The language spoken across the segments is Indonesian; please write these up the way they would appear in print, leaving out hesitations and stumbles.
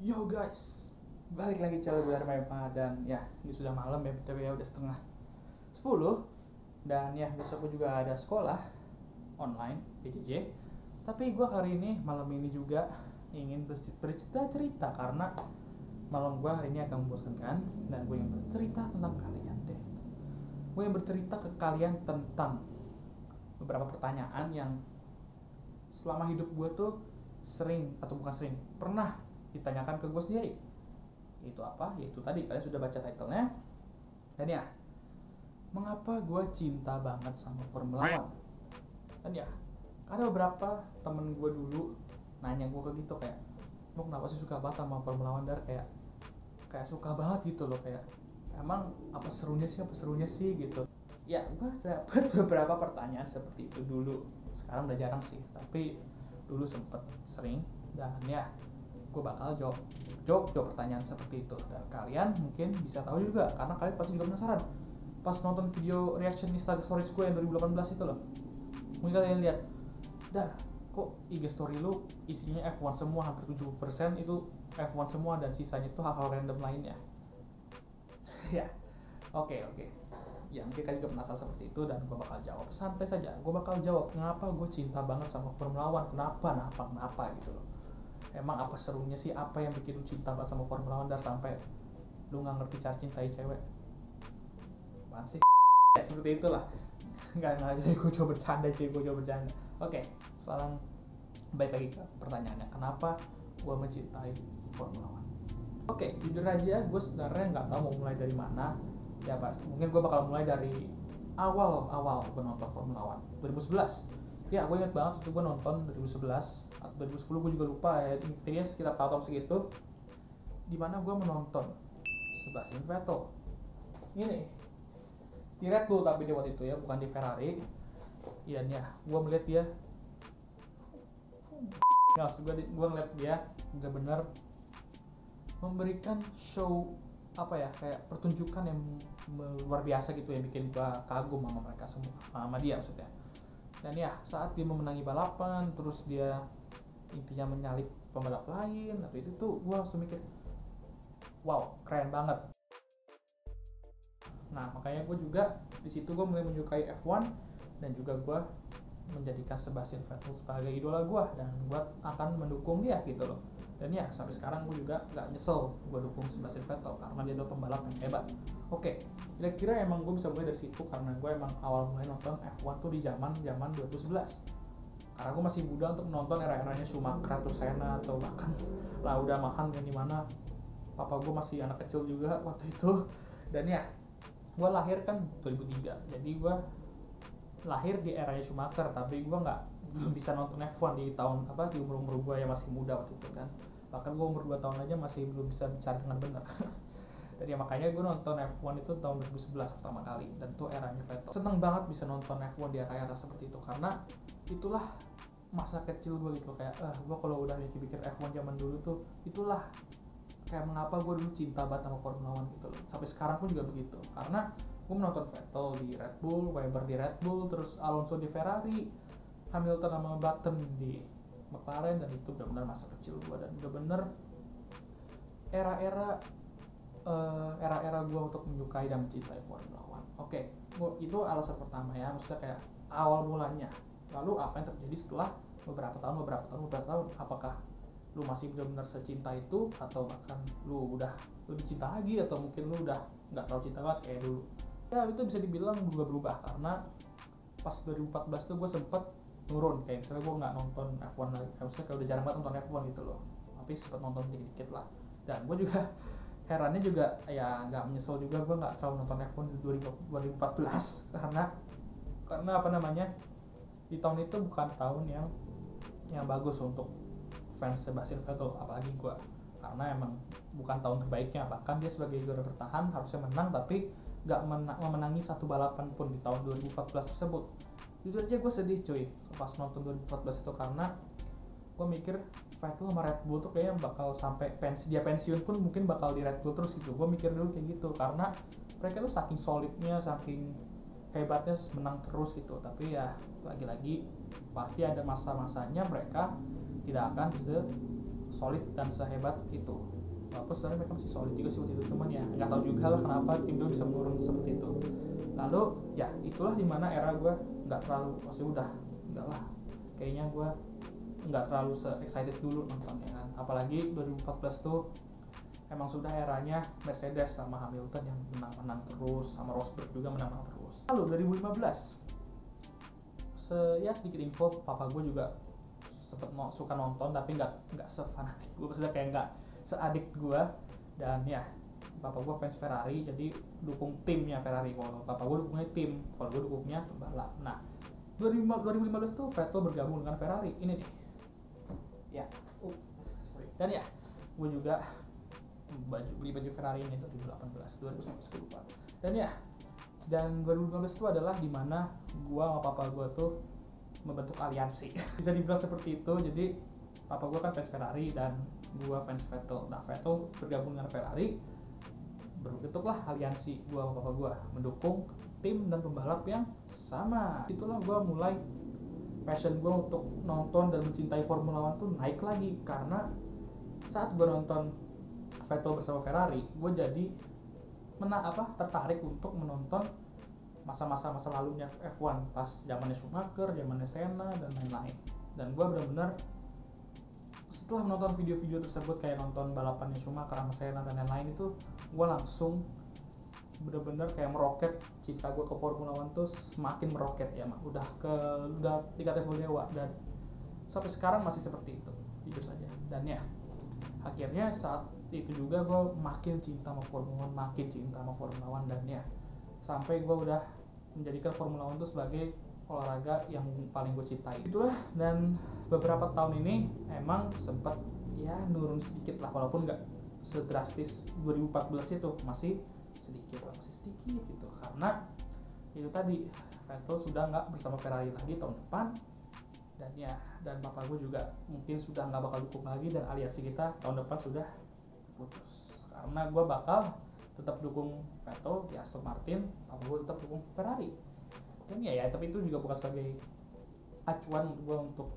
Yo guys, balik lagi channel gue Hermema. Dan ya, ini sudah malam ya, BTW ya, udah setengah 10. Dan ya, besok gue juga ada sekolah online PJJ. Tapi gue kali ini, malam ini juga ingin bercerita karena malam gue hari ini agak membosankan. Dan gue ingin bercerita tentang kalian deh. Gue ingin bercerita ke kalian tentang beberapa pertanyaan yang selama hidup gue tuh pernah ditanyakan ke gue sendiri. Itu apa? Yaitu tadi kalian sudah baca title-nya. Dan ya, mengapa gue cinta banget sama Formula One? Dan ya, ada beberapa temen gue dulu nanya gue ke gitu, kayak lo kenapa sih suka banget sama Formula One? Dar, kayak suka banget gitu loh, kayak emang apa serunya sih gitu. Ya, gue dapet beberapa pertanyaan seperti itu dulu. Sekarang udah jarang sih, tapi dulu sempet sering. Dan ya, gue bakal jawab pertanyaan seperti itu. Dan kalian mungkin bisa tahu juga, karena kalian pasti juga penasaran pas nonton video reaction Instagram stories gue yang 2018 itu loh. Mungkin kalian lihat, Dar, kok IG story lu isinya F1 semua, hampir 70% itu F1 semua, dan sisanya itu hal-hal random lainnya. Ya, oke. Ya, mungkin kalian juga penasaran seperti itu, dan gue bakal jawab santai saja. Gue bakal jawab kenapa gue cinta banget sama Formula One, kenapa gitu loh. Emang apa serunya sih, apa yang bikin lu cinta banget sama Formula One, dan sampai lu gak ngerti cara cintai cewek? Apaan sih? Ya seperti itulah. Gak jadi gue coba bercanda. Oke, sekarang balik lagi ke pertanyaannya, kenapa gue mencintai Formula One? Oke, jujur aja gue sebenarnya gak tahu mau mulai dari mana. Ya pasti mungkin gue bakal mulai dari awal gue nonton Formula One 2011. Ya, gue inget banget itu gue nonton 2011 atau 2010, gue juga lupa ya, intinya sekitar tahun segitu, dimana gue menonton Sebastian Vettel ini di Red Bull, tapi dia waktu itu ya, bukan di Ferrari. Iya nih ya, gue melihat dia gue ngeliat dia benar-benar memberikan show, apa ya, kayak pertunjukan yang luar biasa gitu, yang bikin gue kagum sama mereka semua, sama dia maksudnya. Dan ya, saat dia memenangi balapan, terus dia intinya menyalip pembalap lain atau itu tuh, gue langsung mikir, wow, keren banget. Nah, makanya gue juga di situ gue mulai menyukai F1, dan juga gue menjadikan Sebastian Vettel sebagai idola gue, dan gue akan mendukung dia gitu loh. Dan ya, sampai sekarang gue juga gak nyesel gue dukung Sebastian Vettel, karena dia adalah pembalap yang hebat. Oke, kira-kira emang gue bisa mulai dari situ karena gue emang awal mulai nonton F1 tuh di zaman 2011. Karena gue masih muda untuk menonton era-eranya Schumacher atau Senna, atau bahkan Lauda Mahan, yang dimana papa gue masih anak kecil juga waktu itu. Dan ya, gue lahir kan 2003, jadi gue lahir di eranya Schumacher, tapi gue belum bisa nonton F1 di tahun di umur gue yang masih muda waktu itu kan. Bahkan gue umur 2 tahun aja masih belum bisa bicara dengan benar. Jadi ya, makanya gue nonton F1 itu tahun 2011 pertama kali, dan itu eranya Vettel. Seneng banget bisa nonton F1 di era-era seperti itu, karena itulah masa kecil gue gitu. Kayak gue kalau udah mikir F1 zaman dulu tuh, itulah kayak mengapa gue dulu cinta banget sama Formula One gitu loh. Sampai sekarang pun juga begitu, karena gue menonton Vettel di Red Bull, Weber di Red Bull, terus Alonso di Ferrari, Hamilton sama Button di McLaren, dan itu benar-benar masa kecil gue, dan benar-benar era-era gue untuk menyukai dan mencintai Formula One. Oke, itu alasan pertama ya, maksudnya kayak awal mulanya. Lalu apa yang terjadi setelah beberapa tahun? Apakah lu masih benar-benar secinta itu, atau bahkan lu udah lebih cinta lagi, atau mungkin lu udah nggak terlalu cinta banget kayak dulu? Ya, itu bisa dibilang berubah karena pas 2014 tuh gue sempet nurun, kayak misalnya gue nggak nonton F1 lagi, maksudnya kayak udah jarang banget nonton F1 gitu loh, tapi sempet nonton dikit-dikit lah. Dan gue juga herannya juga ya, nggak menyesal juga gue nggak terlalu nonton F1 di 2014 karena apa namanya, di tahun itu bukan tahun yang bagus untuk fans Sebastian Vettel, apalagi gue, karena emang bukan tahun terbaiknya. Bahkan dia sebagai juara bertahan harusnya menang, tapi nggak memenangi satu balapan pun di tahun 2014 tersebut. Jujur aja gue sedih cuy pas nonton 2014 itu, karena gue mikir Vettel sama Red Bull tuh kayaknya bakal sampai pensiun pun mungkin bakal di Red Bull terus gitu. Gue mikir dulu kayak gitu, karena mereka tuh saking solidnya, saking hebatnya, menang terus gitu. Tapi ya, lagi-lagi pasti ada masa-masanya mereka tidak akan solid dan sehebat itu. Walaupun sebenarnya mereka masih solid juga sih waktu itu, cuman ya nggak tahu juga lah kenapa tim gue bisa menurun seperti itu. Lalu ya itulah dimana era gue nggak terlalu, maksudnya udah enggak lah, kayaknya gue nggak terlalu se-excited dulu nontonnya kan. Apalagi 2014 tuh emang sudah eranya Mercedes sama Hamilton yang menang-menang terus, sama Rosberg juga menang-menang terus. Lalu 2015 sedikit info, papa gue juga sempet suka nonton tapi nggak sefanatik gue, maksudnya kayak nggak seadik gue. Dan ya papa gue fans Ferrari, jadi dukung timnya Ferrari. Kalau papa gue dukungnya tim, kalau gue dukungnya pembalap. Nah 2015 tuh Vettel bergabung dengan Ferrari ini nih ya. Dan ya gue juga beli baju Ferrari ini 2019 gue lupa. Dan 2015 itu adalah dimana gue sama papa gue tuh membentuk aliansi bisa dibilang seperti itu. Jadi papa gue kan fans Ferrari dan gue fans Vettel. Nah Vettel bergabung dengan Ferrari, berbentuklah aliansi gue sama papa gue mendukung tim dan pembalap yang sama. Itulah gue mulai passion gue untuk nonton dan mencintai Formula One tuh naik lagi, karena saat gue nonton Vettel bersama Ferrari, gue jadi tertarik untuk menonton masa-masa lalunya F1 pas zamannya Schumacher, zamannya Senna dan lain-lain. Dan gue benar-benar setelah menonton video-video tersebut, kayak nonton balapannya Schumacher sama Senna dan lain-lain, itu gue langsung benar-benar kayak meroket. Cinta gue ke Formula One tuh semakin meroket ya, udah tingkat level dewa, dan sampai sekarang masih seperti itu jujur saja. Dan ya akhirnya saat itu juga gue makin cinta sama Formula One, dan ya sampai gue udah menjadikan Formula One itu sebagai olahraga yang paling gue cintai. Itulah, dan beberapa tahun ini emang sempat ya nurun sedikit lah, walaupun nggak sedrastis 2014 itu, masih sedikit gitu, karena itu tadi Vettel sudah nggak bersama Ferrari lagi tahun depan. Dan papa gue juga mungkin sudah nggak bakal dukung lagi, dan aliansi kita tahun depan sudah putus, karena gue bakal tetap dukung Vettel di Aston Martin, papa gue tetap dukung Ferrari. Dan ya tapi itu juga bukan sebagai acuan gue untuk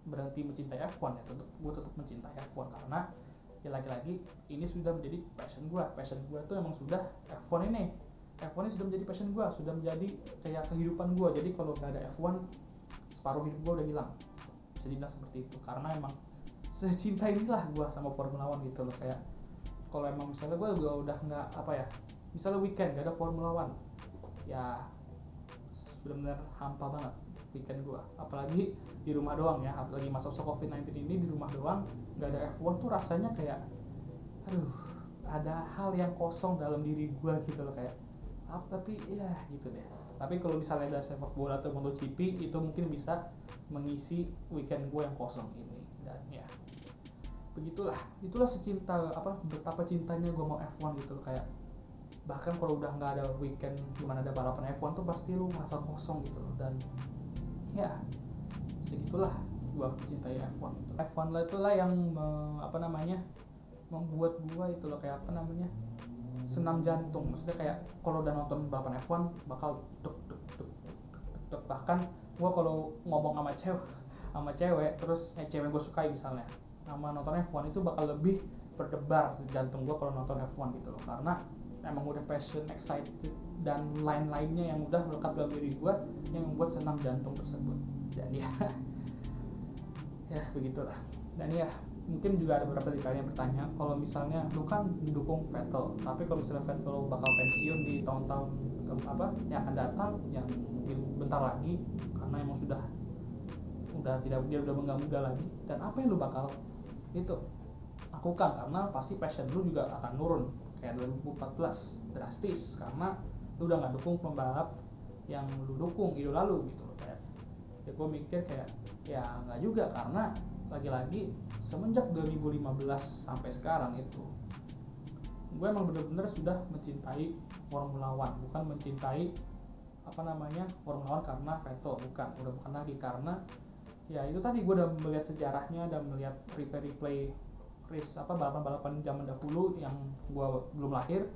berhenti mencintai F1 ya. Gue tetap mencintai F1 karena ya lagi-lagi ini sudah menjadi passion gue tuh emang sudah F1 ini sudah menjadi passion gue, sudah menjadi kayak kehidupan gue. Jadi kalau gak ada F1, separuh hidup gue udah hilang, bisa dibilang seperti itu. Karena emang secinta inilah gue sama Formula One gitu loh. Kayak kalau emang misalnya gue udah nggak misalnya weekend gak ada Formula One, ya benar-benar hampa banget weekend gue. Apalagi di rumah doang ya, apalagi masa COVID-19 ini di rumah doang nggak ada F1 tuh rasanya kayak ada hal yang kosong dalam diri gue gitu loh, kayak tapi ya gitu deh. Tapi kalau misalnya ada sepak bola atau MotoGP, itu mungkin bisa mengisi weekend gue yang kosong ini. Dan ya begitulah, itulah betapa cintanya gue mau F1 gitu loh. Kayak bahkan kalau udah nggak ada weekend dimana ada balapan F1 tuh pasti lu merasa kosong gitu loh. Dan ya segitulah gue mencintai F1 gitu. F1 lah itulah yang membuat gue itu loh, kayak senam jantung. Maksudnya kayak kalau udah nonton balapan F1 bakal duk. Bahkan gue kalau ngomong sama cewek terus cewek gue sukai misalnya sama nonton F1, itu bakal lebih berdebar jantung gue kalau nonton F1 gitu loh. Karena emang udah passion, excited dan lain-lainnya yang udah melekat dalam diri gue yang membuat senam jantung tersebut. Dan ya begitulah. Dan ya mungkin juga ada beberapa dari kalian yang bertanya, kalau misalnya lu kan didukung Vettel, tapi kalau misalnya Vettel bakal pensiun di tahun-tahun yang akan datang, yang mungkin bentar lagi, karena emang dia udah nggak muda lagi, dan apa yang lu bakal lakukan? Karena pasti passion lu juga akan nurun kayak 2014 drastis, karena lu udah nggak dukung pembalap yang lu dukung idola lu gitu loh. Kayak ya gue mikir kayak ya nggak juga, karena lagi-lagi semenjak 2015 sampai sekarang itu gue emang bener-bener sudah mencintai Formula One, bukan mencintai Formula One karena Vettel, bukan lagi, karena ya itu tadi gue udah melihat sejarahnya dan melihat replay race balapan-balapan zaman dahulu yang gue belum lahir,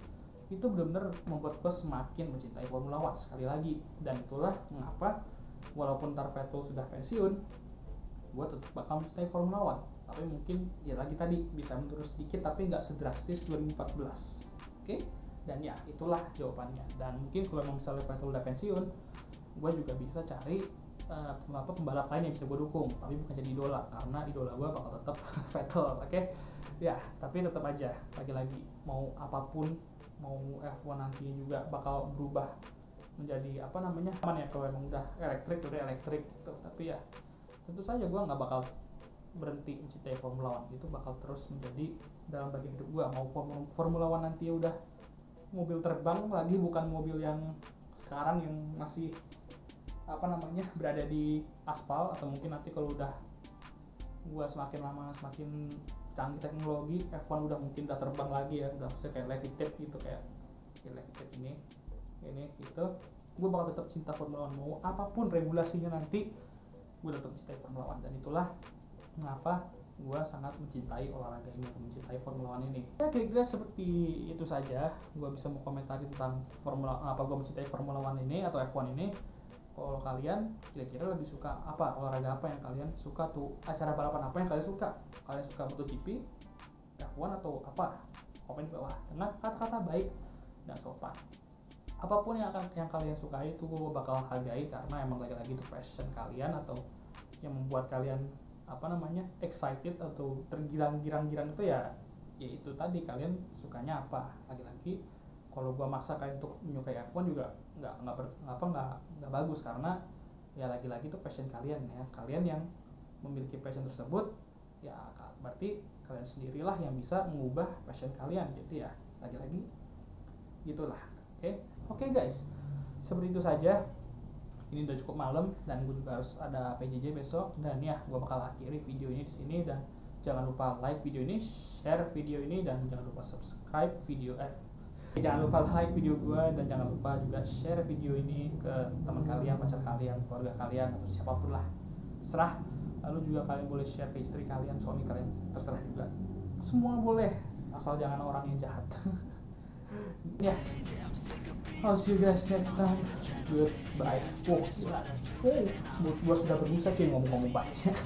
itu benar-benar membuat gue semakin mencintai Formula One sekali lagi. Dan itulah mengapa walaupun Vettel sudah pensiun, gue tetap bakal mencintai Formula One. tapi mungkin ya lagi tadi bisa menurun sedikit tapi nggak sedrastis 2014. Oke? Dan ya itulah jawabannya. Dan mungkin kalau misalnya Vettel udah pensiun, gue juga bisa cari pembalap lain yang bisa gue dukung, tapi bukan jadi idola, karena idola gue bakal tetap Vettel. Oke? Ya, tapi tetap aja lagi-lagi mau apapun, mau F1 nanti juga bakal berubah menjadi aman ya, kalau emang udah elektrik gitu. Tapi ya tentu saja gue nggak bakal berhenti mencintai Formula One, itu bakal terus menjadi dalam bagian hidup gue. Mau Formula One nanti udah mobil terbang lagi, bukan mobil yang sekarang yang masih berada di aspal, atau mungkin nanti kalau udah gua semakin lama semakin canggih teknologi, F1 udah mungkin udah terbang lagi ya, udah bisa kayak levitate gitu, kayak levitate ini gitu. Gua bakal tetap cinta Formula One, mau apapun regulasinya nanti gua tetap cintai Formula One. Dan itulah mengapa gua sangat mencintai olahraga ini atau mencintai Formula One ini. Ya kira-kira seperti itu saja gua bisa mau komentari tentang gua mencintai Formula One ini atau F1 ini. Kalau kalian kira-kira lebih suka apa, olahraga apa yang kalian suka tuh, acara balapan apa yang kalian suka? Kalian suka MotoGP, F1 atau apa? Komen di bawah dengan kata-kata baik dan sopan. Apapun yang kalian sukai itu gue bakal hargai, karena emang lagi-lagi itu passion kalian atau yang membuat kalian excited atau tergirang-girang itu ya itu tadi, kalian sukanya apa. Lagi-lagi kalau gue maksa kalian untuk menyukai F1 juga nggak bagus, karena ya lagi-lagi itu passion kalian ya. Kalian yang memiliki passion tersebut ya berarti kalian sendirilah yang bisa mengubah passion kalian. Jadi ya lagi-lagi gitulah. Oke guys, seperti itu saja. Ini udah cukup malam dan gue juga harus ada PJJ besok. Dan ya gue bakal akhiri video ini di sini, dan jangan lupa like video ini, share video ini, dan jangan lupa subscribe jangan lupa like video gue, dan jangan lupa juga share video ini ke teman kalian, pacar kalian, keluarga kalian, atau siapapun lah, terserah. Lalu juga kalian boleh share ke istri kalian, suami kalian, terserah juga, semua boleh, asal jangan orang yang jahat. Ya, I'll see you guys next time. Goodbye. Mood gue sudah berbusa cuy ngomong-ngomong banyak.